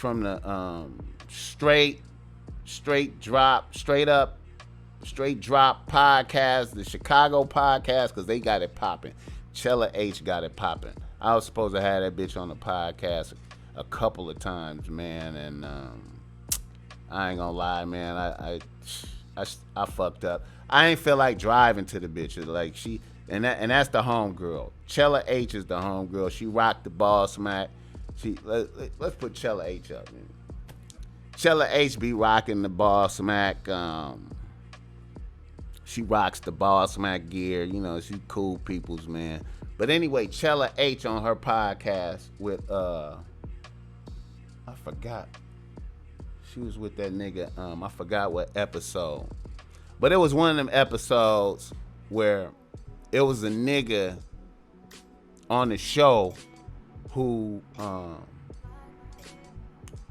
from the straight drop podcast, the Chicago podcast, because they got it popping. Chella H got it popping. I was supposed to have that bitch on the podcast a couple of times, man, and I ain't gonna lie, man. I fucked up. I ain't feel like driving to the bitch. Like she and that's the homegirl. Chella H is the homegirl. She rocked the Boss Mac. Let's put Chella H up, man. Chella H be rocking the Boss Mac. She rocks the Boss Mac gear. You know, she cool peoples, man. But anyway, Chella H on her podcast with I forgot. She was with that nigga. I forgot what episode. But it was one of them episodes where it was a nigga on the show who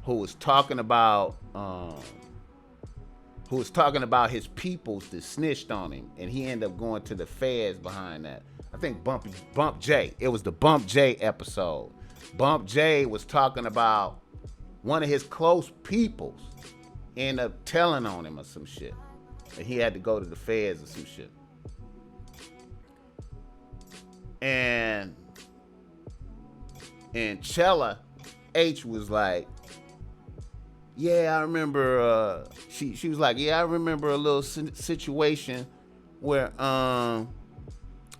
was talking about his peoples that snitched on him, and he ended up going to the feds behind that. I think Bump J. It was the Bump J episode. Bump J was talking about one of his close peoples ended up telling on him or some shit, and he had to go to the feds or some shit. And Chella H was like, yeah, I remember, she was like, yeah, I remember a little situation where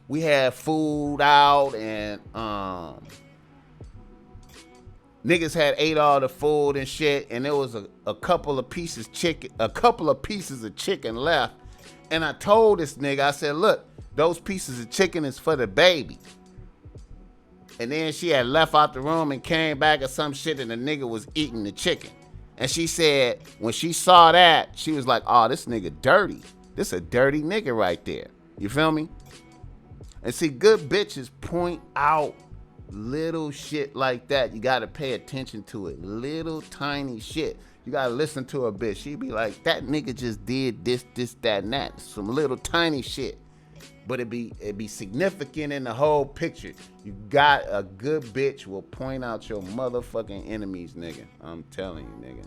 we had food out and niggas had ate all the food and shit, and there was a couple of pieces of chicken left. And I told this nigga, I said, look, those pieces of chicken is for the baby. And then she had left out the room and came back or some shit, and the nigga was eating the chicken. And she said, when she saw that, she was like, oh, this nigga dirty. This a dirty nigga right there. You feel me? And see, good bitches point out little shit like that. You gotta pay attention to it. Little tiny shit. You gotta listen to a bitch. She be like, that nigga just did this, that, and that. Some little tiny shit. But it be significant in the whole picture. You got a good bitch will point out your motherfucking enemies, nigga. I'm telling you, nigga.